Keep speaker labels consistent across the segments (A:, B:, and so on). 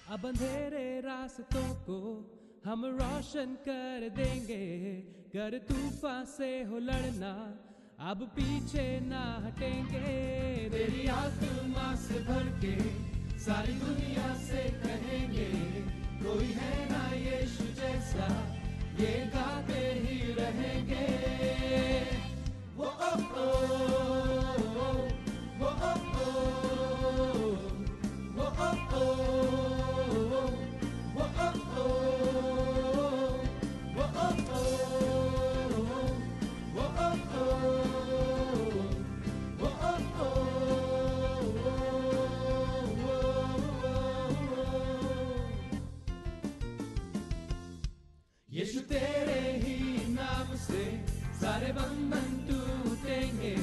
A: अब अंधेरे रास्तों को हम रोशन कर देंगे, कर तूफान से हो लड़ना अब पीछे ना हटेंगे। तेरी आत्मा से भर के सारी दुनिया से कहेंगे, कोई है ना यीशु जैसा, ये गाते ही रहेंगे। वो ओ वो यीशु तेरे ही नाम से सारे बंधन टूटेंगे,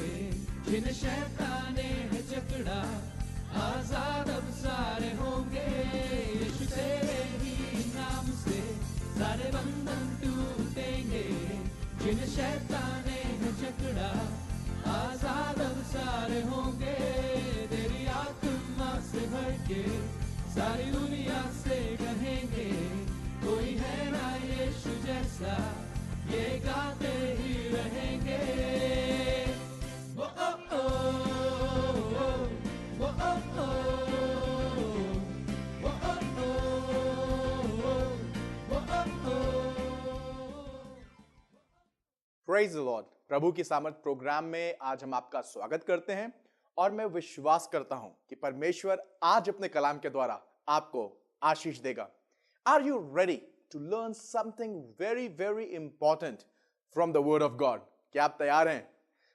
A: जिन्हें शैतान ने है जकड़ा आजाद अब सारे होंगे। यीशु तेरे ही नाम से सारे बंधन टूटेंगे, जिन्हें शैतान ने है जकड़ा आजाद अब सारे होंगे। तेरी आत्मा से भर के सारी दुनिया से कहेंगे, कोई है ना यीशु जैसा, ये गाते ही रहेंगे। वो ओ वो ओ
B: प्रेज द लॉर्ड। प्रभु की सामर्थ प्रोग्राम में आज हम आपका स्वागत करते हैं और मैं विश्वास करता हूं कि परमेश्वर आज अपने कलाम के द्वारा आपको आशीष देगा। Are you ready to learn something very very important from the word of God? क्या आप तैयार हैं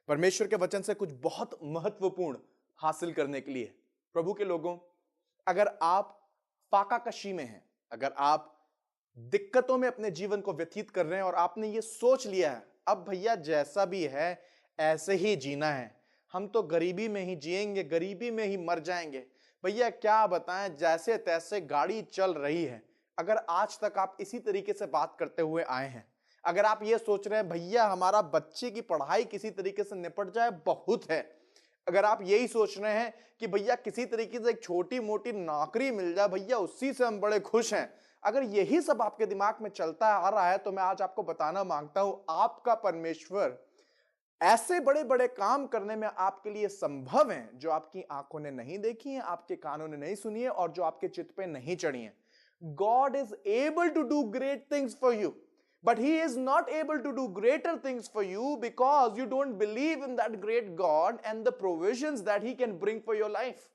B: परमेश्वर के वचन से कुछ बहुत महत्वपूर्ण हासिल करने के लिए? प्रभु के लोगों, अगर आप फाका कशी में हैं, अगर आप दिक्कतों में अपने जीवन को व्यतीत कर रहे हैं और आपने ये सोच लिया है अब भैया जैसा भी है ऐसे ही जीना है, हम तो गरीबी में ही जिएंगे, गरीबी में ही मर जाएंगे, भैया क्या बताएं जैसे तैसे गाड़ी चल रही है। अगर आज तक आप इसी तरीके से बात करते हुए आए हैं, अगर आप ये सोच रहे हैं भैया हमारा बच्चे की पढ़ाई किसी तरीके से निपट जाए बहुत है, अगर आप यही सोच रहे हैं कि भैया किसी तरीके से एक छोटी मोटी नौकरी मिल जाए भैया उसी से हम बड़े खुश हैं, अगर यही सब आपके दिमाग में चलता आ रहा है तो मैं आज आपको बताना मांगता हूं आपका परमेश्वर ऐसे बड़े बड़े काम करने में आपके लिए संभव है जो आपकी आंखों ने नहीं देखी है, आपके कानों ने नहीं सुनी है और जो आपके चित्त पे नहीं चढ़ी है। God is able to do great things for you, but he is not able to do greater things for you because you don't believe in that great God and the provisions that he can bring for your life.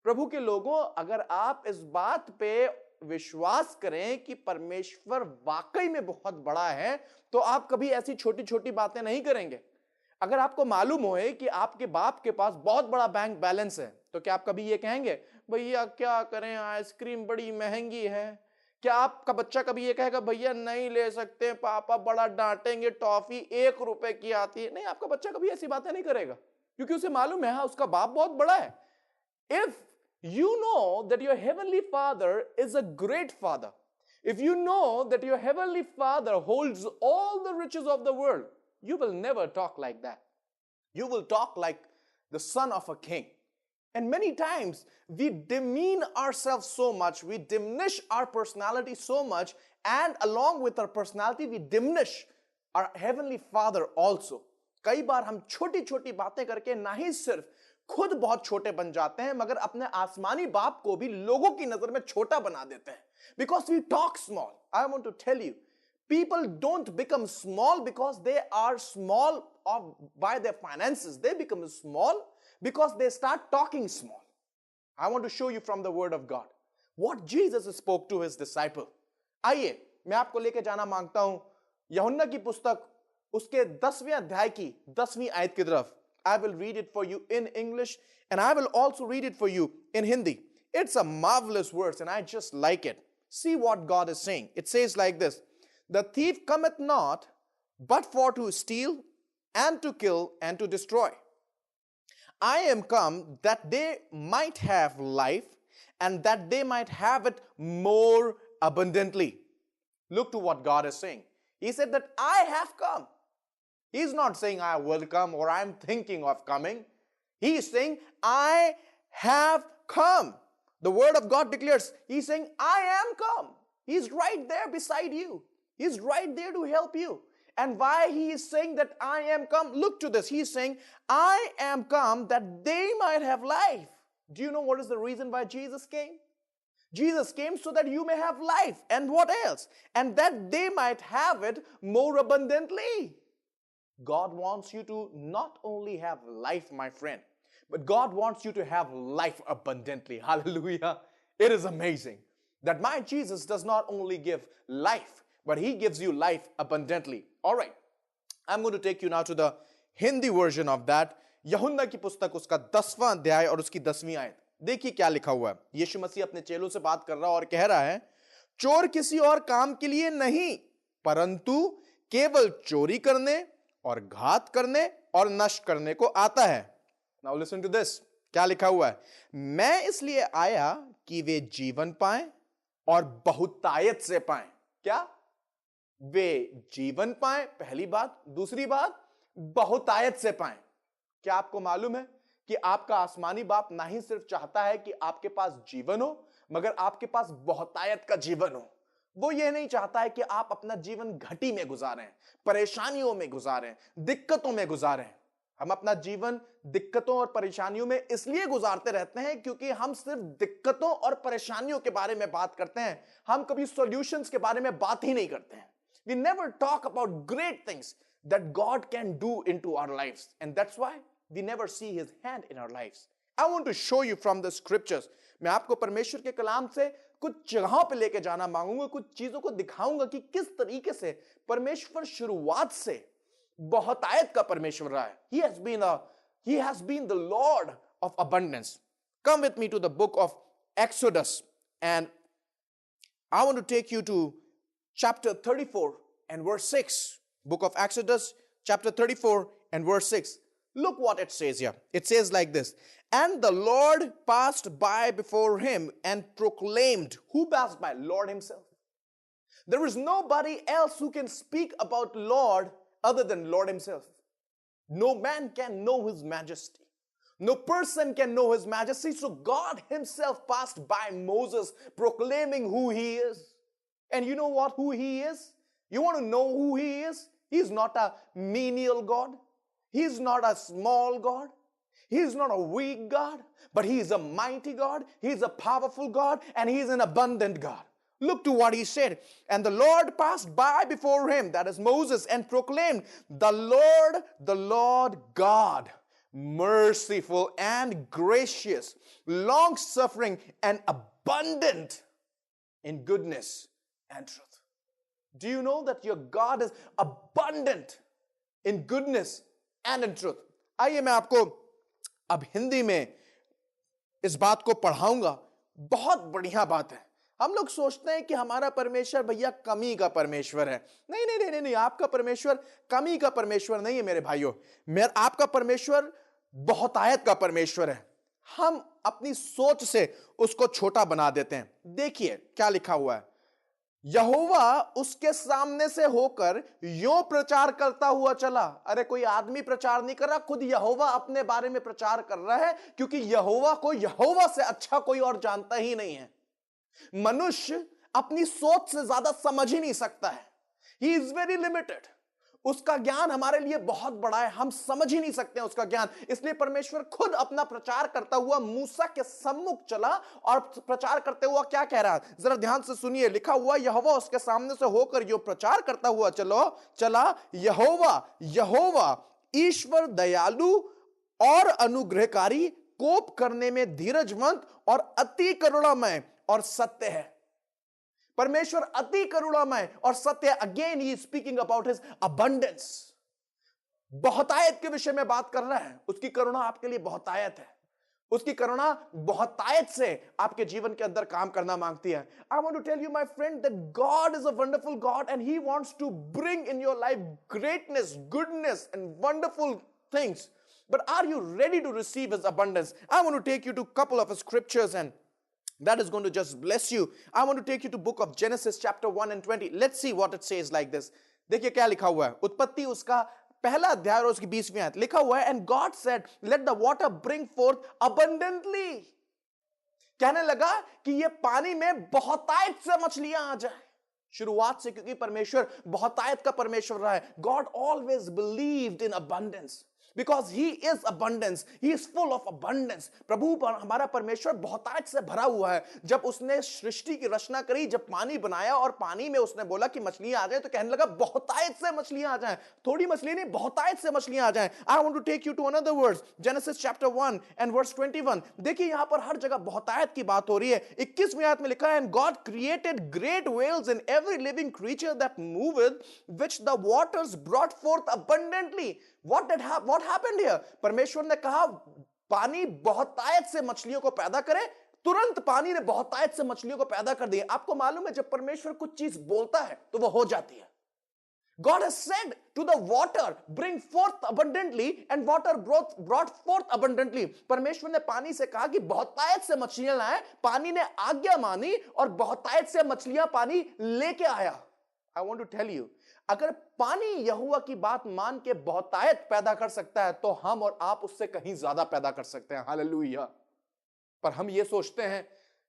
B: प्रभु के लोगों, अगर आप इस बात पे विश्वास करें कि परमेश्वर वाकई में बहुत बड़ा है तो आप कभी ऐसी छोटी छोटी बातें नहीं करेंगे। अगर आपको मालूम होए कि आपके बाप के पास बहुत बड़ा बैंक बैलेंस है तो क्या आप कभी ये कहेंगे भैया क्या करें, आइसक्रीम बड़ी महंगी है? क्या आपका बच्चा कभी ये कहेगा भैया नहीं ले सकते, पापा बड़ा डांटेंगे, टॉफी 1 रुपए की आती है? नहीं, आपका बच्चा कभी ऐसी बातें नहीं करेगा क्योंकि उसे मालूम है उसका बाप बहुत बड़ा है। If you know that your heavenly father is a great father, if you know that your heavenly father holds all the riches of the world, you will never talk like that. You will talk like the son of a king. And many times we demean ourselves so much, we diminish our personality so much, and along with our personality we diminish our heavenly father also. कई बार हम छोटी छोटी बातें करके ना ही सिर्फ खुद बहुत छोटे बन जाते हैं मगर अपने आसमानी बाप को भी लोगों की नजर में छोटा बना देते हैं, because we talk small. I want to tell you, people don't become small because they are small by their finances. They become small because they start talking small. I want to show you from the word of God what Jesus spoke to his disciple. आइए मैं आपको लेके जाना मांगता हूं यूहन्ना की पुस्तक उसके 10वें अध्याय की 10वीं आयत की तरफ। I will read it for you in English and I will also read it for you in Hindi. It's a marvelous verse and I just like it. See what God is saying. It says like this: the thief cometh not but for to steal and to kill and to destroy. I am come that they might have life and that they might have it more abundantly. Look to what God is saying. He said that I have come. He's not saying I will come or I'm thinking of coming. He is saying I have come. The word of God declares, he's saying, I am come. He's right there beside you. He's right there to help you. And why he is saying that I am come? Look to this. He's saying, I am come that they might have life. Do you know what is the reason why Jesus came? Jesus came so that you may have life. And what else? And that they might have it more abundantly. God wants you to not only have life, my friend, but God wants you to have life abundantly. Hallelujah. It is amazing that my Jesus does not only give life, but he gives you life abundantly. All right. I'm going to take you now to the Hindi version of that. यूहन्ना की पुस्तक उसका 10वां अध्याय और उसकी 10वीं आयत. देखिए क्या लिखा हुआ है. यीशु मसीह अपने चेलों से बात कर रहा है और कह रहा है, चोर किसी और काम के लिए नहीं, परंतु केवल चोरी करने और घात करने और नष्ट करने को आता है. Now listen to this. क्या लिखा हुआ है? मैं इसलिए आया कि वे जीवन पाएं और बहुतायत से पाएं. क्या? वे जीवन पाएं, पहली बात. दूसरी बात, बहुतायत से पाएं. क्या आपको मालूम है कि आपका आसमानी बाप ना ही सिर्फ चाहता है कि आपके पास जीवन हो, मगर आपके पास बहुतायत का जीवन हो. वो ये नहीं चाहता है कि आप अपना जीवन घटी में गुजारें, परेशानियों में गुजारें, दिक्कतों में गुजारें. हम अपना जीवन दिक्कतों और परेशानियों में इसलिए गुजारते रहते हैं क्योंकि हम सिर्फ दिक्कतों और परेशानियों के बारे में बात करते हैं. हम कभी सॉल्यूशंस के बारे में बात ही नहीं करते हैं. We never talk about great things that God can do into our lives. And that's why we never see his hand in our lives. I want to show you from the scriptures. मैं आपको परमेश्वर के कलाम से कुछ जगहों पे लेके जाना मांगूंगा, कुछ चीजों को दिखाऊंगा कि किस तरीके से परमेश्वर शुरुआत से बहुतायत का परमेश्वर रहा है. He has been the Lord of abundance. Come with me to the book of Exodus, and I want to take you to chapter 34 and verse 6. Book of Exodus, chapter 34 and verse 6. Look what it says here. It says like this. And the Lord passed by before him and proclaimed. Who passed by? Lord himself. There is nobody else who can speak about Lord other than Lord himself. No man can know his majesty. No person can know his majesty. So God himself passed by Moses proclaiming who he is. And you know what? Who he is? You want to know who he is? He's not a menial God. He's not a small God. He's not a weak God. But he's a mighty God. He's a powerful God. And he's an abundant God. Look to what he said. And the Lord passed by before him, that is Moses, and proclaimed, the Lord God, merciful and gracious, long-suffering and abundant in goodness and truth. Do you know that your God is abundant in goodness and in truth? आइए मैं आपको अब हिंदी में इस बात को पढ़ाऊंगा. बहुत बढ़िया बात है. हम लोग सोचते हैं कि हमारा परमेश्वर भैया कमी का परमेश्वर है. नहीं नहीं नहीं नहीं, आपका परमेश्वर कमी का परमेश्वर नहीं है मेरे भाइयों. आपका परमेश्वर बहुतायत का परमेश्वर है. हम अपनी सोच से उसको छोटा बना देते हैं. देखिए क्या लिखा हुआ है. यहोवा उसके सामने से होकर यों प्रचार करता हुआ चला. अरे कोई आदमी प्रचार नहीं कर रहा, खुद यहोवा अपने बारे में प्रचार कर रहा है, क्योंकि यहोवा को यहोवा से अच्छा कोई और जानता ही नहीं है. मनुष्य अपनी सोच से ज्यादा समझ ही नहीं सकता है. He is very limited. उसका ज्ञान हमारे लिए बहुत बड़ा है, हम समझ ही नहीं सकते हैं उसका ज्ञान. इसलिए परमेश्वर खुद अपना प्रचार करता हुआ मूसा के सम्मुख चला और प्रचार करते हुआ क्या कह रहा है, जरा ध्यान से सुनिए. लिखा हुआ, यहोवा उसके सामने से होकर जो प्रचार करता हुआ चला, यहोवा ईश्वर दयालु और अनुग्रहकारी, कोप करने में धीरजवंत और अति करुणामय और सत्य है. परमेश्वर अति करुणामय और सत्य. Again he speaking about his abundance. बहुतायत के विषय में बात कर रहा है. उसकी करुणा आपके लिए बहुतायत है. उसकी करुणा बहुतायत से आपके जीवन के अंदर काम करना मांगती है. I want to tell you my friend that God is a wonderful God and he wants to bring in your life greatness, goodness and wonderful things. But are you ready to receive his abundance? I want to take you to a couple of scriptures and that is going to just bless you. I want to take you to book of Genesis chapter 1 and 20. Let's see what it says like this. देखिए क्या लिखा हुआ है. उत्पत्ति उसका पहला अध्याय और उसकी 20वीं आयत. लिखा हुआ है, and God said, let the water bring forth abundantly. कहने लगा कि ये पानी में बहुतायत से मछलियां आ जाए। शुरुआत से, क्योंकि परमेश्वर बहुतायत का परमेश्वर रहा है। God always believed in abundance because he is abundance, he is full of abundance. प्रभु हमारा परमेश्वर बहुतायत से भरा हुआ है। जब उसने सृष्टि की रचना करी, जब पानी बनाया और पानी में उसने बोला कि मछलियां आ जाए, तो कहने लगा बहुतायत से मछलियां आ जाएं। थोड़ी मछली नहीं, बहुतायत से मछलियां आ जाएं। I want to take you to another verse, Genesis chapter 1 and verse 21। देखिए यहां पर हर जगह बहुतायत की बात हो रही है। 21वीं आयत में लिखा है, and God created great whales in every living creature that moveth, which the waters brought forth abundantly. What happened here? परमेश्वर ने कहा पानी बहुतायत से मछलियों को पैदा करे, तुरंत पानी ने बहुतायत से मछलियों को पैदा कर दिया। आपको मालूम है जब परमेश्वर कुछ चीज बोलता है तो वो हो जाती है। God has said to the water, bring forth abundantly, and water brought forth abundantly. परमेश्वर ने पानी से कहा कि बहुतायत से मछलियां लाए, पानी ने आज्ञा मानी और बहुतायत से मछलियां पानी लेके आया। I want to tell you, अगर पानी यहोवा की बात मान के बहुतायत पैदा कर सकता है, तो हम और आप उससे कहीं ज्यादा पैदा कर सकते हैं। हालेलुया। पर हम ये सोचते हैं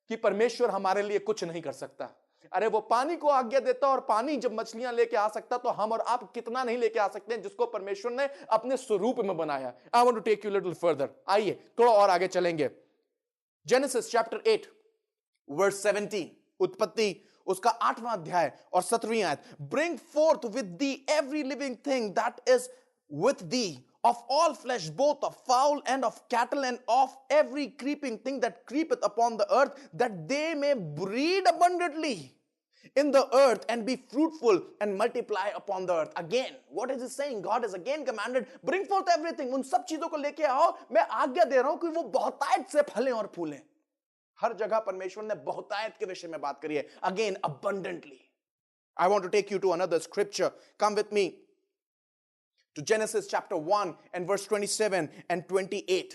B: कि परमेश्वर हमारे लिए कुछ नहीं कर सकता। अरे वो पानी को आज्ञा देता और पानी जब मछलियां लेके आ सकता, तो हम और आप कितना नहीं लेके आ सकते हैं जिसको परमेश्वर ने अपने स्वरूप में बनाया। I want to take you little further. आइए थोड़ा और आगे चलेंगे। जेनेसिस चैप्टर 8 वर्स 17, उत्पत्ति उसका 8वां अध्याय और 17वीं आयत। Bring fourth with the every living thing that is with the, of all flesh, both of fowl and of cattle, and of every creeping thing that creepeth upon the earth, that they may breed abundantly in the earth and be fruitful and multiply upon the earth. Again, what is he saying? God has again commanded, bring forth everything. उन सब चीजों को लेके आओ, मैं आज्ञा दे रहा हूं कि वो बहुतायत से फलें और फूलें। हर जगह परमेश्वर ने बहुतायत के विषय में बात करी है। Again, abundantly. I want to take you to another scripture. Come with me to Genesis chapter 1 and verse 27 and 28.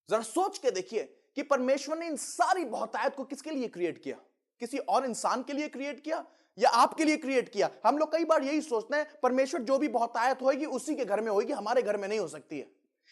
B: जरा सोच के देखिए कि परमेश्वर ने इन सारी बहुतायत को किसके लिए क्रिएट किया? किसी और इंसान के लिए क्रिएट किया या आपके लिए क्रिएट किया? हम लोग कई बार यही सोचते हैं परमेश्वर जो भी बहुतायत होगी उसी के घर में होगी, हमारे घर में नहीं हो सकती है।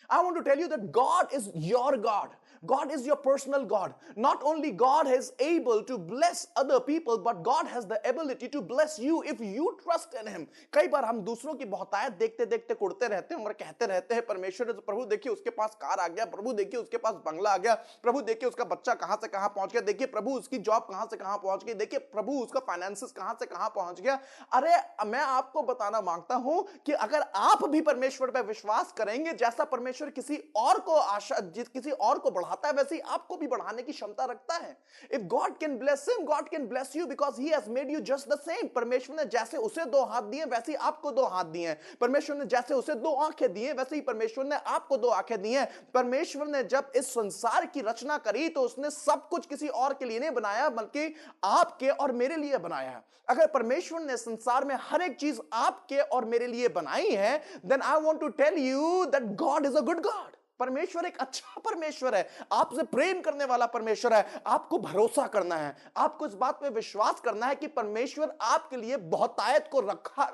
B: I want to tell you that God is your God. God is your personal God. Not only God is able to bless other people, but God has the ability to bless you if you trust in Him. कई बार हम दूसरों की बहुतायत देखते देखते कुड़ते रहते हैं और कहते रहते हैं परमेश्वर, प्रभु देखिए उसके पास कार आ गया, प्रभु देखिए उसके पास बंगला आ गया, प्रभु देखिए उसका बच्चा कहां से कहां पहुंच गया, देखिए प्रभु उसकी जॉब कहां से कहां पहुंच गई, देखिए प्रभु उसका फाइनेंसेस कहां से कहां पहुंच गया। अरे मैं आपको बताना मांगता हूं कि अगर आप भी परमेश्वर पर विश्वास करेंगे, जैसा परमेश्वर किसी और को आशा, किसी और को बढ़ाता है, वैसे ही आपको भी बढ़ाने की क्षमता रखता है। If God can bless him, God can bless you because he has made you just the same. परमेश्वर ने जैसे उसे 2 हाथ दिए वैसे ही आपको 2 हाथ दिए हैं। परमेश्वर ने जैसे उसे 2 आंखें दी हैं वैसे ही परमेश्वर ने आपको 2 आंखें दी हैं। परमेश्वर ने जब इस संसार की रचना करी तो उसने सब कुछ किसी और के लिए नहीं बनाया, बल्कि आपके और मेरे लिए बनाया है। अगर परमेश्वर ने संसार में हर एक चीज आपके और मेरे लिए बनाई है, then I want to tell you that God is a good God. परमेश्वर एक अच्छा परमेश्वर है, आपसे प्रेम करने वाला परमेश्वर है। आपको भरोसा करना है, आपको इस बात पे विश्वास करना है कि परमेश्वर आपके लिए बहुतायत को रखा,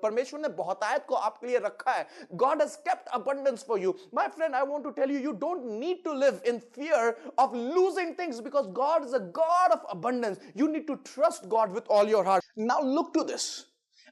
B: परमेश्वर ने बहुतायत को आपके लिए रखा है। God has kept abundance for you. My friend, I want to tell you, you don't need to live in fear of losing things because God is a God of abundance. You need to trust God with all your heart. Now look to this.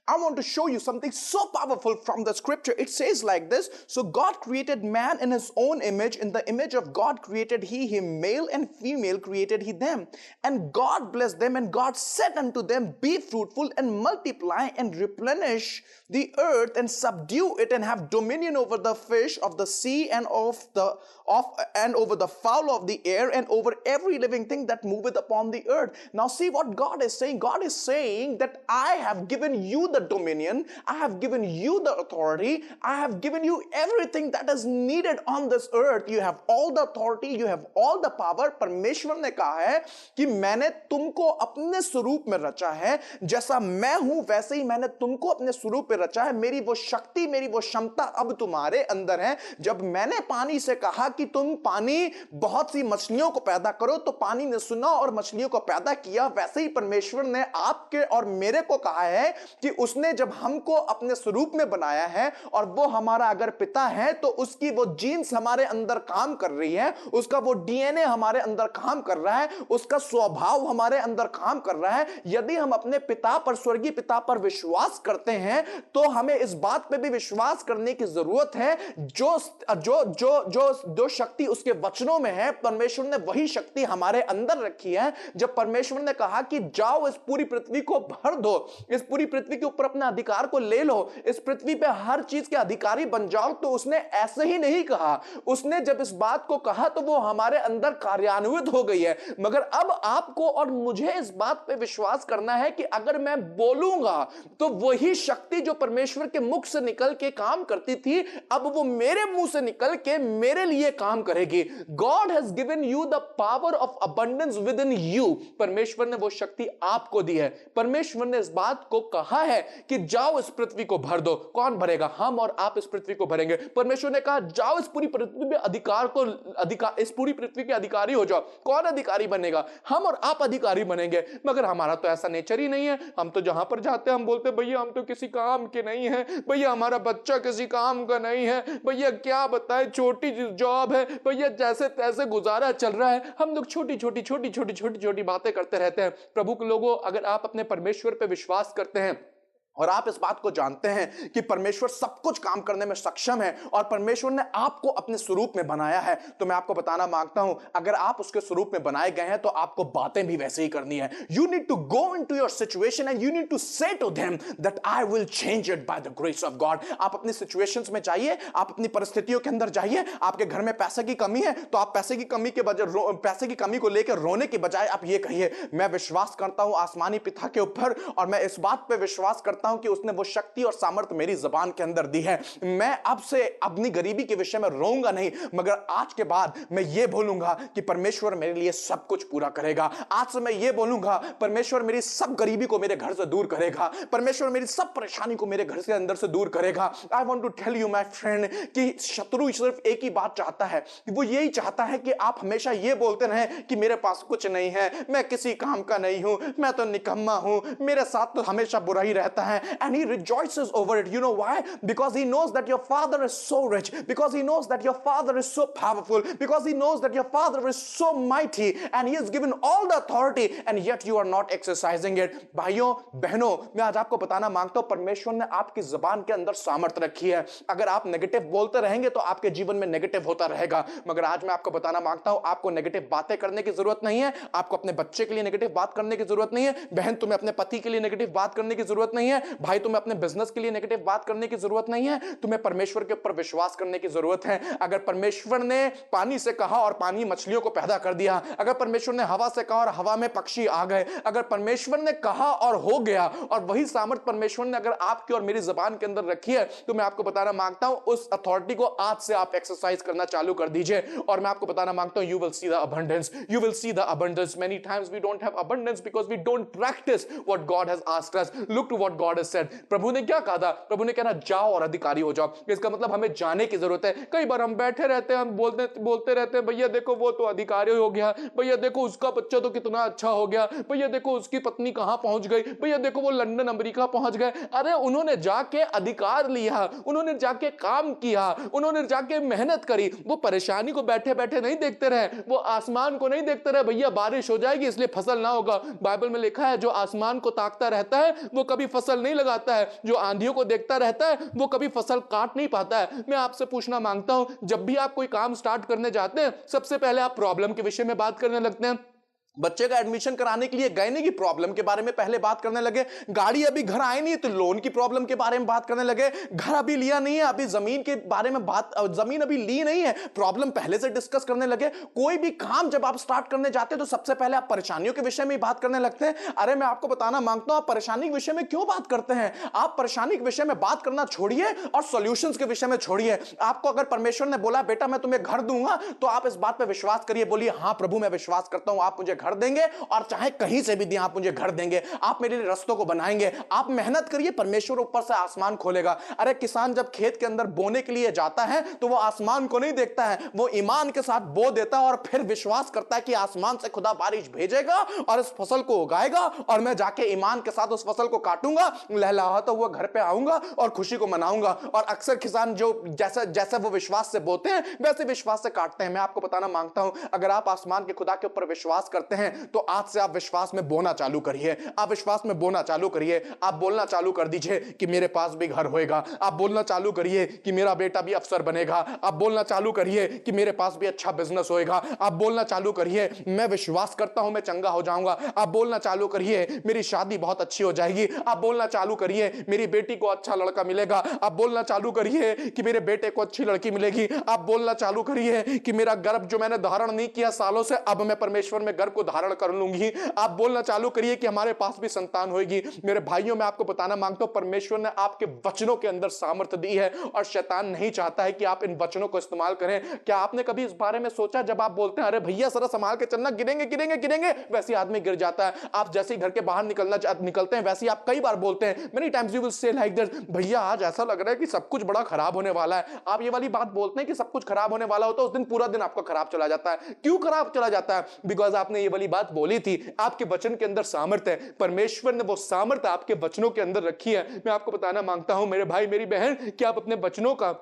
B: I want to show you something so powerful from the scripture. It says like this, so God created man in his own image. In the image of God created he him, male and female created he them. And God blessed them, and God said unto them, be fruitful and multiply and replenish the earth and subdue it and have dominion over the fish of the sea and over the fowl of the air and over every living thing that moveth upon the earth. Now see what God is saying. God is saying that I have given you the dominion, I have given you the authority, I have given you everything that is needed on this earth. You have all the authority, you have all the power. परमेश्वर ने कहा है कि मैंने तुमको अपने स्वरूप में रचा है, जैसा मैं हूं वैसे ही मैंने तुमको अपने स्वरूप में रचा है। मेरी वो शक्ति, मेरी वो क्षमता अब तुम्हारे अंदर है। जब मैंने पानी से कहा कि तुम पानी बहुत सी मछलियों को पैदा करो, तो पानी ने सुना और मछलियों को पैदा किया। वैसे ही परमेश्वर ने आपके और मेरे को कहा है कि उसने जब हमको अपने स्वरूप में बनाया है और वो हमारा अगर पिता है तो उसकी वो जीन्स हमारे अंदर काम कर रही है, उसका वो डीएनए हमारे अंदर काम कर रहा है, उसका स्वभाव हमारे अंदर काम कर रहा है। यदि हम अपने पिता पर, स्वर्गीय पिता पर विश्वास करते हैं तो हमें इस बात पे भी विश्वास करने की जरूरत है जो जो जो जो जो शक्ति उसके वचनों में है, परमेश्वर ने वही शक्ति हमारे अंदर रखी है। जब परमेश्वर ने कहा कि जाओ इस पूरी पृथ्वी को भर दो, इस पूरी पृथ्वी के ऊपर अपने अधिकार को ले लो, इस पृथ्वी पे हर चीज के अधिकारी बन जाओ, तो उसने ऐसे ही नहीं कहा। उसने जब इस बात को कहा तो वो हमारे अंदर कार्यान्वित हो गई है। मगर अब आपको और मुझे इस बात पे विश्वास करना है कि अगर मैं बोलूंगा तो वही शक्ति जो परमेश्वर के मुख से निकल के काम करती थी, अब वो मेरे मुंह से निकल के मेरे लिए काम करेगी। God has given you the power of abundance with in you. परमेश्वर ने वो शक्ति आपको दी है। परमेश्वर ने इस बात को कहा है कि जाओ इस पृथ्वी को भर दो। कौन भरेगा? हम और आप इस पृथ्वी को भरेंगे। परमेश्वर ने कहा जाओ इस पूरी पृथ्वी में इस पूरी पृथ्वी के अधिकारी हो जाओ। कौन अधिकारी बनेगा? हम और आप अधिकारी बनेंगे। मगर हमारा तो ऐसा नेचर ही नहीं है। हम तो जहां पर जाते हैं हम बोलते भैया हम तो किसी काम के नहीं है, भैया हमारा बच्चा किसी काम का नहीं है, भैया क्या बताएं छोटी जॉब है, भैया जैसे तैसे गुजारा चल रहा है। हम लोग छोटी छोटी बातें करते रहते हैं। प्रभु के लोगों, अगर आप अपने परमेश्वर पे विश्वास करते हैं और आप इस बात को जानते हैं कि परमेश्वर सब कुछ काम करने में सक्षम है और परमेश्वर ने आपको अपने स्वरूप में बनाया है, तो मैं आपको बताना मांगता हूं, अगर आप उसके स्वरूप में बनाए गए हैं तो आपको बातें भी वैसे ही करनी है। You need to go into your situation and you need to say to them that I will change it by the grace of God. आप अपनी सिचुएशंस में जाइए, आप अपनी परिस्थितियों के अंदर जाइए। आपके घर में पैसे की कमी है तो आप पैसे की कमी को लेकर रोने के बजाय आप ये कहिए, मैं विश्वास करता हूं आसमानी पिता के ऊपर और मैं इस बात पे विश्वास करता हूं कि उसने वो शक्ति और सामर्थ्य मेरी जुबान के अंदर दी है। मैं अब से अपनी गरीबी के विषय में रोऊंगा नहीं, मगर आज के बाद मैं ये बोलूंगा कि परमेश्वर मेरे लिए सब कुछ पूरा करेगा। आज से मैं ये बोलूंगा, परमेश्वर मेरी सब गरीबी को मेरे घर से दूर करेगा, परमेश्वर मेरी सब परेशानी को मेरे घर से अंदर से दूर करेगा। I want to tell you my friend कि शत्रु सिर्फ एक ही बात चाहता है, वो यही चाहता है कि आप हमेशा ये बोलते रहें कि मेरे पास कुछ नहीं है, मैं किसी काम का नहीं हूं, मैं तो निकम्मा हूं, मेरे साथ तो हमेशा बुरा ही रहता है। And he rejoices over it. You know why? Because he knows that your father is so rich, because he knows that your father is so powerful, because he knows that your father is so mighty and he has given all the authority and yet you are not exercising it. भाइयों बहनों, मैं आज आपको बताना मांगता हूं, परमेश्वर ने आपकी जुबान के अंदर सामर्थ्य रखी है। अगर आप नेगेटिव बोलते रहेंगे तो आपके जीवन में नेगेटिव होता रहेगा। मगर आज मैं आपको बताना मांगता हूं, आपको नेगेटिव बातें करने की जरूरत नहीं है, आपको अपने बच्चे के लिए नेगेटिव बात करने की जरूरत नहीं है, बहन तुम्हें अपने पति के लिए नेगेटिव बात करने की जरूरत नहीं है, भाई तुम्हें अपने बिजनेस के लिए नेगेटिव बात करने की जरूरत नहीं है। तुम्हें परमेश्वर के ऊपर विश्वास करने की जरूरत है। अगर परमेश्वर ने पानी से कहा और पानी मछलियों को पैदा कर दिया, अगर परमेश्वर ने हवा से कहा और हवा में पक्षी आ गए, अगर परमेश्वर ने कहा और हो गया, और वही सामर्थ परमेश्वर ने अगर आपकी और मेरी जुबान के अंदर रखी है, तो मैं आपको बताना मांगता हूं उस अथॉरिटी को आज से आप एक्सरसाइज करना चालू कर दीजिए। और मैं आपको बताना मांगता हूं, you will see the abundance, you will see the abundance. Many times we don't have abundance because we don't practise what God has asked us. Look to what God has said. प्रभु ने क्या कहा था? प्रभु ने कहना जाओ और अधिकारी हो जाओ। इसका मतलब हमें जाने की जरूरत है। कई बार हम बैठे रहते हैं, हम बोलते रहते हैं, भैया देखो वो तो अधिकारी हो गया, भैया देखो उसका बच्चा तो कितना अच्छा हो गया, भैया देखो उसकी पत्नी कहां पहुंच गई, भैया देखो वो लंदन अमेरिका पहुंच गए। अरे उन्होंने जाके अधिकार लिया, उन्होंने जाके काम किया, उन्होंने जाके मेहनत करी। वो परेशानी को बैठे बैठे नहीं देखते रहे, वो आसमान को नहीं देखते रहे, भैया बारिश हो जाएगी इसलिए फसल ना होगा। बाइबल में लिखा है जो आसमान को ताकता रहता है वो कभी फसल नहीं लगाता है, जो आंधियों को देखता रहता है वो कभी फसल काट नहीं पाता है। मैं आपसे पूछना मांगता हूं, जब भी आप कोई काम स्टार्ट करने जाते हैं, सबसे पहले आप प्रॉब्लम के विषय में बात करने लगते हैं। बच्चे का एडमिशन कराने के लिए गए नहीं कि प्रॉब्लम के बारे में पहले बात करने लगे, गाड़ी अभी घर आई नहीं तो लोन की प्रॉब्लम के बारे में बात करने लगे, घर अभी लिया नहीं है, अभी जमीन के बारे में जमीन अभी ली नहीं है, प्रॉब्लम पहले से डिस्कस करने लगे। कोई भी काम जब आप स्टार्ट करने जाते हैं तो सबसे पहले आप परेशानियों के विषय में बात करने लगते हैं। अरे मैं आपको बताना मांगता हूं, आप परेशानी के विषय में क्यों बात करते हैं? आप परेशानी के विषय में बात करना छोड़िए और सॉल्यूशंस के विषय में छोड़िए। आपको अगर परमेश्वर ने बोला बेटा मैं तुम्हें घर दूंगा, तो आप इस बात पर विश्वास करिए, बोलिए हाँ प्रभु मैं विश्वास करता हूं आप मुझे घर देंगे, और चाहे कहीं से भी दिए आप मुझे घर देंगे, आप मेरे लिए रास्तों को बनाएंगे। आप मेहनत करिए, परमेश्वर ऊपर से आसमान खोलेगा। अरे किसान जब खेत के अंदर बोने के लिए जाता है तो वो आसमान को नहीं देखता है, वो ईमान के साथ बो देता है और फिर विश्वास करता है कि आसमान से खुदा बारिश भेजेगा और इस फसल को उगाएगा, और मैं जाके ईमान के साथ उस फसल को काटूंगा, लहलहाता हुआ घर पे आऊंगा और खुशी को मनाऊंगा। और अक्सर किसान जो जैसे जैसे वो विश्वास से बोते हैं वैसे विश्वास से काटते हैं। मैं आपको बताना मांगता हूं, अगर आप आसमान के खुदा के ऊपर विश्वास करते हैं तो आज से आप विश्वास में बोना चालू करिए। आप विश्वास में बोना चालू करिए। आप बोलना चालू कर दीजिए कि मेरे पास भी घर होएगा। आप बोलना चालू करिए कि मेरा बेटा भी अफसर बनेगा। आप बोलना चालू करिए कि मेरे पास भी अच्छा बिजनेस होएगा। आप बोलना चालू करिए मैं विश्वास करता हूं मैं चंगा हो जाऊंगा। आप बोलना चालू करिए मेरी शादी बहुत अच्छी हो जाएगी। आप बोलना चालू करिए मेरी बेटी को अच्छा लड़का मिलेगा। आप बोलना चालू करिए कि मेरे बेटे को अच्छी लड़की मिलेगी। आप बोलना चालू करिए कि मेरा गर्भ जो मैंने धारण नहीं किया सालों से, अब मैं परमेश्वर में गर्भ को धारण कर लूंगी। आप बोलना चालू करिए कि हमारे पास भी संतान होगी। मेरे भाइयों, मैं आपको बताना मांगता हूं, परमेश्वर ने आपके वचनों के अंदर सामर्थ्य दी है और शैतान नहीं चाहता है कि आप इन वचनों को इस्तेमाल करें। क्या आपने कभी इस बारे में सोचा, जब आप बोलते हैं अरे भैया जरा संभाल के चलना, गिरेंगे गिरेंगे गिरेंगे, वैसे आदमी गिर जाता है। आप जैसे घर के बाहर निकलते हैं वैसे आप कई बार बोलते हैं, many times you will say like this, भैया आज ऐसा लग रहा है कि सब कुछ बड़ा खराब होने वाला है। आप ये वाली बात बोलते हैं कि सब कुछ खराब होने वाला होता है, उस दिन पूरा दिन आपका खराब चला जाता है। क्यों खराब चला जाता है? बिकॉज आपने ये वाली बात बोली थी। आपके वचन के अंदर सामर्थ्य है, परमेश्वर ने वो सामर्थ्य आपके वचनों के अंदर रखी है। मैं आपको बताना मांगता हूं मेरे भाई मेरी बहन कि आप अपने वचनों का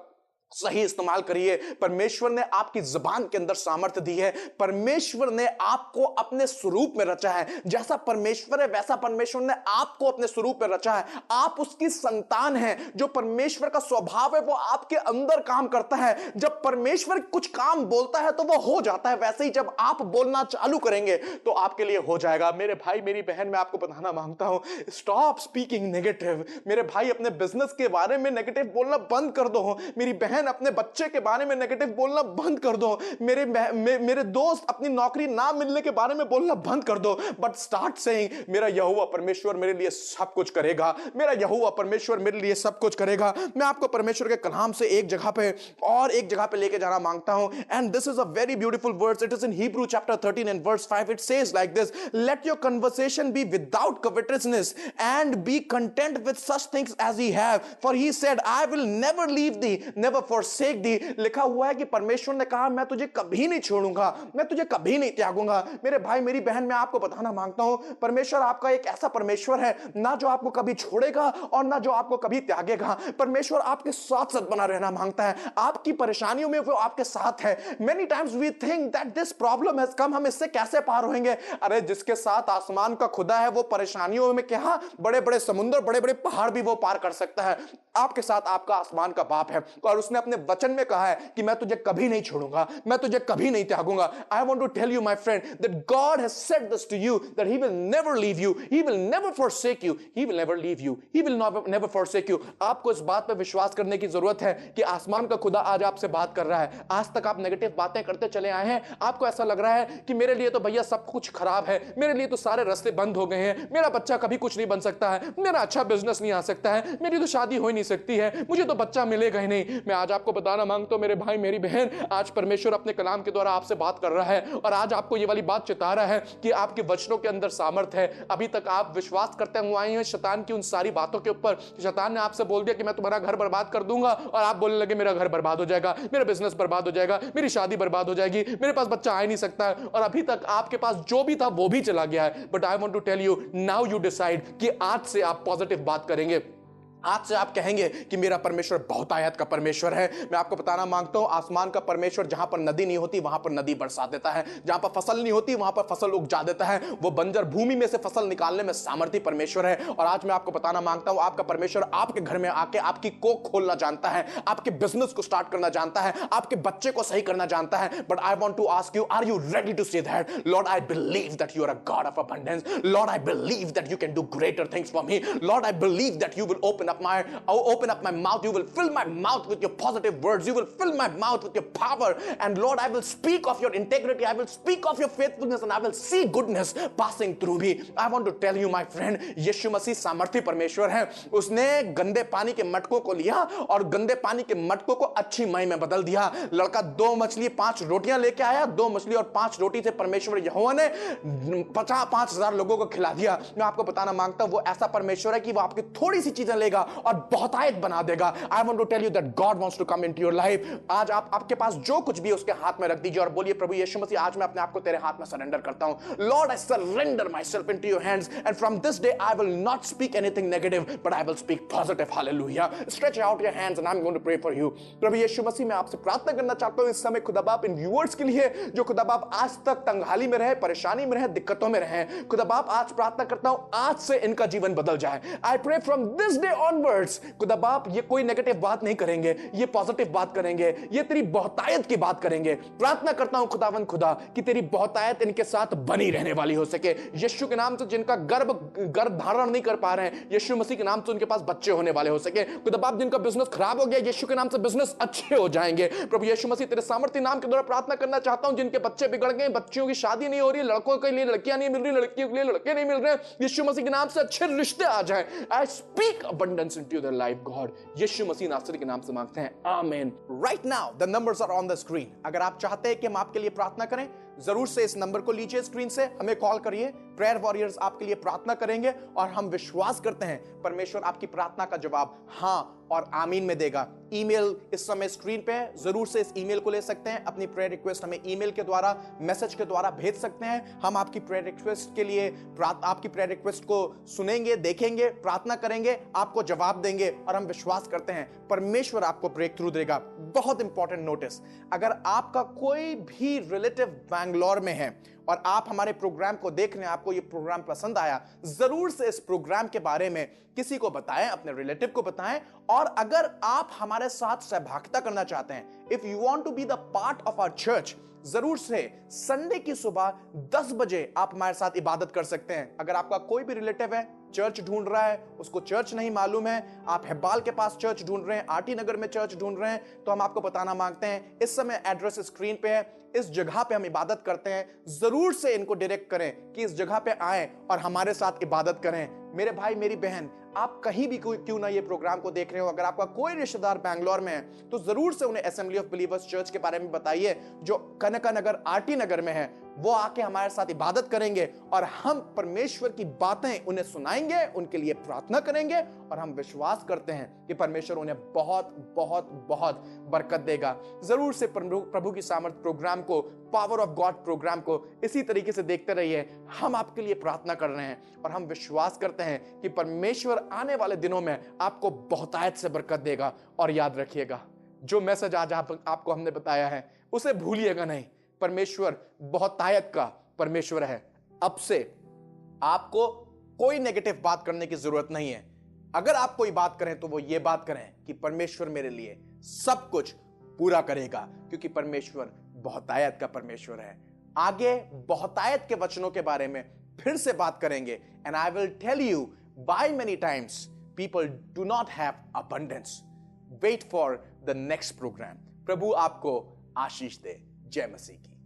B: सही इस्तेमाल करिए। परमेश्वर ने आपकी जुबान के अंदर सामर्थ्य दी है। परमेश्वर ने आपको अपने स्वरूप में रचा है। जैसा परमेश्वर है वैसा परमेश्वर ने आपको अपने स्वरूप में रचा है। आप उसकी संतान हैं। जो परमेश्वर का स्वभाव है वो आपके अंदर काम करता है। जब परमेश्वर कुछ काम बोलता है तो वो हो जाता है, वैसे ही जब आप बोलना चालू करेंगे तो आपके लिए हो जाएगा। मेरे भाई मेरी बहन, मैं आपको बताना मांगता हूं, स्टॉप स्पीकिंग नेगेटिव। मेरे भाई अपने बिजनेस के बारे में नेगेटिव बोलना बंद कर दो। मेरी बहन अपने बच्चे के बारे में नेगेटिव बोलना बंद कर दो। मेरे दोस्त अपनी नौकरी ना मिलने के बारे में बोलना बंद कर दो। बट स्टार्ट सेइंग मेरा यहोवा परमेश्वर मेरे लिए सब कुछ करेगा। मेरा यहोवा परमेश्वर मेरे लिए सब कुछ करेगा। मैं आपको परमेश्वर के कलाम से एक जगह पे लेके जाना मांगता हूं, and this is a very beautiful verse. It is in Hebrew chapter 13 and verse 5. It says like this, let your conversation be without covetousness and be content with such things as ye have, for he said I will never leave thee, never forsake thee। लिखा हुआ है कि परमेश्वर ने कहा मैं तुझे कभी नहीं छोड़ूंगा, मैं तुझे कभी नहीं त्यागूंगा। मेरे भाई मेरी बहन, मैं आपको बताना मांगता हूं, परमेश्वर आपका एक ऐसा परमेश्वर है ना जो आपको कभी छोड़ेगा और ना जो आपको कभी त्यागेगा। परमेश्वर आपके साथ साथ बना रहना मांगता है। आपकी परेशानियों में वो आपके साथ है। Many times we think that this problem has come, हम इससे कैसे पार होंगे? अरे जिसके साथ आसमान का खुदा है वो परेशानियों में क्या, बड़े बड़े समुद्र बड़े बड़े पहाड़ भी वो पार कर सकता है। आपके साथ आपका आसमान का बाप है और उसने अपने वचन में कहा है कि मैं तुझे कभी नहीं छोड़ूंगा, मैं तुझे कभी नहीं त्यागूंगा। I want to tell you my friend that God has said this to you, that he will never leave you, he will never forsake you, he will never leave you, he will never forsake you। आपको इस बात पर विश्वास करने की जरूरत है कि आसमान का खुदा आज आपसे बात कर रहा है। आज तक आप नेगेटिव बातें करते चले आए हैं, आपको ऐसा लग रहा है कि मेरे लिए तो भैया सब कुछ खराब है, मेरे लिए तो सारे रास्ते बंद हो गए हैं, मेरा बच्चा कभी कुछ नहीं बन सकता है, मेरा अच्छा बिजनेस नहीं आ सकता है, मेरी तो शादी हो ही नहीं सकती है, मुझे तो बच्चा मिलेगा ही नहीं। मैं आज आपको बताना मांगता हूं मेरे भाई मेरी बहन, आज परमेश्वर अपने कलाम के द्वारा आपसे बात कर रहा है और आज आपको ये वाली बात चिता रहा है कि आपके वचनों के अंदर सामर्थ है। अभी तक आप विश्वास करते हुए आए हैं शैतान की उन सारी बातों के ऊपर। शैतान ने आपसे बोल दिया कि मैं तुम्हारा घर बर्बाद कर दूंगा और आप बोलने लगे मेरा घर बर्बाद हो जाएगा, मेरा बिजनेस बर्बाद हो जाएगा, मेरी शादी बर्बाद हो जाएगी, मेरे पास बच्चा आ ही नहीं सकता और अभी तक आपके पास जो भी था वो भी चला गया है। But I want to tell you, now you decide कि आज से आप पॉजिटिव बात करेंगे। आज से आप कहेंगे कि मेरा परमेश्वर बहुत आयत का परमेश्वर है। मैं आपको बताना मांगता हूं, आसमान का परमेश्वर जहां पर नदी नहीं होती वहां पर नदी बरसा देता है, जहां पर फसल नहीं होती वहां पर फसल उगजा देता है। वो बंजर भूमि में से फसल निकालने में सामर्थ्य परमेश्वर है। और आज मैं आपको बताना मांगता हूं, आपका परमेश्वर आपके घर में आके आपकी कोख खोलना जानता है, आपके बिजनेस को स्टार्ट करना जानता है, आपके बच्चे को सही करना जानता है। But I want to ask you, are you ready to say that? Lord, I believe that you are a God of abundance. Lord, I believe that you can do greater things for me. Lord, I believe that you will open open up my mouth. You will fill my mouth with your positive words. You will fill my mouth with your power. And Lord, I will speak of your integrity. I will speak of your faithfulness, and I will see goodness passing through me. I want to tell you, my friend, यीशु मसीह सामर्थी परमेश्वर है. उसने गंदे पानी के मटकों को लिया और गंदे पानी के मटकों को अच्छी मई में बदल दिया. लड़का 2 मछली 5 रोटियां लेके आया. 2 मछली और 5 रोटी से परमेश्वर यहोवा ने 5,000 लोगों को खिला दिया. मैं आपको बताना मांगता हूं, वो ऐसा परमेश्वर है कि वो आपकी थोड़ी सी चीजें लेगा और बहुतायत बना देगा. I want to tell you that God wants to come into your life. आज आपके पास जो कुछ भी उसके हाथ में रख दीजिए और बोलिए, प्रभु यीशु मसीह, आज मैं अपने आप को तेरे हाथ में सरेंडर करता हूं. Lord, I surrender myself into your hands, and from this day I will not speak anything negative, but I will speak positive. Hallelujah. Stretch out your hands and I am going to pray for you. प्रभु यीशु मसीह, मैं आपसे प्रार्थना करना चाहता हूं इस समय खुदा बाप इन व्यूअर्स के लिए जो खुदा बाप आज तक तंगहाली में रहे, परेशानी में रहे, दिक्कतों में रहे. खुदा बाप, आज प्रार्थना करता हूं आज से इनका जीवन बदल जाए. I pray from this day onwards, खुदा बाप, ये कोई नेगेटिव बात नहीं करेंगे, ये पॉजिटिव बात करेंगे, ये तेरी बहुतायत की बात करेंगे. प्रार्थना करता हूं खुदावन खुदा कि तेरी बहुतायत इनके साथ बनी रहने वाली हो सके. यीशु के नाम से जिनका गर्भ धारण नहीं कर पा रहे हैं, यीशु मसीह के नाम से उनके पास बच्चे होने वाले हो सके. खुदा बाप, जिनका बिजनेस खराब हो गया, यीशु के नाम से बिजनेस अच्छे हो जाएंगे. प्रभु यीशु मसीह, तेरे सामर्थ्य नाम के द्वारा प्रार्थना करना चाहता हूं जिनके बच्चे बिगड़ गए, बच्चियों की शादी नहीं हो रही, लड़कों के लिए लड़कियां नहीं मिल रही, लड़कियों के लिए लड़के नहीं मिल रहे, यीशु मसीह के नाम से अच्छे रिश्ते आ जाए. I speak abundance into their life God. Yeshu Masih नासरी के नाम से मांगते हैं, आमीन. Right now the numbers are on the screen. अगर आप चाहते हैं कि हम आपके लिए प्रार्थना करें, जरूर से इस नंबर को लीजिए स्क्रीन से, हमें कॉल करिए. प्रेयर वॉरियर्स आपके लिए प्रार्थना करेंगे और हम विश्वास करते हैं परमेश्वर आपकी प्रार्थना का जवाब हां और आमीन में देगा. ईमेल इस समय स्क्रीन पे है, जरूर से इस ईमेल को ले सकते हैं. अपनी प्रेयर रिक्वेस्ट हमें ईमेल के द्वारा, मैसेज के द्वारा भेज सकते हैं. हम आपकी प्रेयर रिक्वेस्ट के लिए आपकी प्रेयर रिक्वेस्ट को सुनेंगे, देखेंगे, प्रार्थना करेंगे, आपको जवाब देंगे और हम विश्वास करते हैं परमेश्वर आपको ब्रेक थ्रू देगा. बहुत इंपॉर्टेंट नोटिस, अगर आपका कोई भी रिलेटिव बैंगलोर में है और आप हमारे प्रोग्राम को देख रहे हैं, आपको ये प्रोग्राम पसंद आया, जरूर से इस प्रोग्राम के बारे में किसी को बताएं, अपने रिलेटिव को बताएं. और अगर आप हमारे साथ सहभागिता करना चाहते हैं, if you want to be the part of our church, जरूर से संडे की सुबह 10 बजे आप हमारे साथ इबादत कर सकते हैं. अगर आपका कोई भी रिलेटिव है, चर्च ढूंढ रहा है, उसको चर्च नहीं मालूम है, आप हेब्बाल के पास चर्च ढूंढ रहे हैं, आरटी नगर में चर्च ढूंढ रहे हैं, तो हम आपको बताना मांगते हैं, इस समय एड्रेस स्क्रीन पे है, इस जगह पे हम इबादत करते हैं. जरूर से इनको डायरेक्ट करें कि इस जगह पे आएं और हमारे साथ इबादत करें. मेरे भाई, मेरी बहन, आप कहीं भी क्यों ना ये प्रोग्राम को देख रहे हो, अगर आपका कोई रिश्तेदार बैंगलोर में है तो जरूर से उन्हें असेंबली ऑफ बिलीवर्स चर्च के बारे में बताइए जो कनका नगर, आरटी नगर में है. वो आके हमारे साथ इबादत करेंगे और हम परमेश्वर की बातें उन्हें सुनाएंगे, उनके लिए प्रार्थना करेंगे और हम विश्वास करते हैं कि परमेश्वर उन्हें बहुत बहुत बहुत बरकत देगा. जरूर से प्रभु की सामर्थ प्रोग्राम को, पावर ऑफ गॉड प्रोग्राम को इसी तरीके से देखते रहिए. हम आपके लिए प्रार्थना कर रहे हैं और हम विश्वास करते हैं कि परमेश्वर आने वाले दिनों में आपको बहुतायत से बरकत देगा. और याद रखिएगा, जो मैसेज आज आपको हमने बताया है उसे भूलिएगा नहीं. परमेश्वर बहुतायत का परमेश्वर है. अब से आपको कोई नेगेटिव बात करने की जरूरत नहीं है. अगर आप कोई बात करें तो वो ये बात करें कि परमेश्वर मेरे लिए सब कुछ पूरा करेगा, क्योंकि परमेश्वर बहुतायत का परमेश्वर है. आगे बहुतायत के वचनों के बारे में फिर से बात करेंगे. And I will tell you why many times people do not have abundance. Wait for the next programme. प्रभु आपको आशीष दे. जय मसीह की.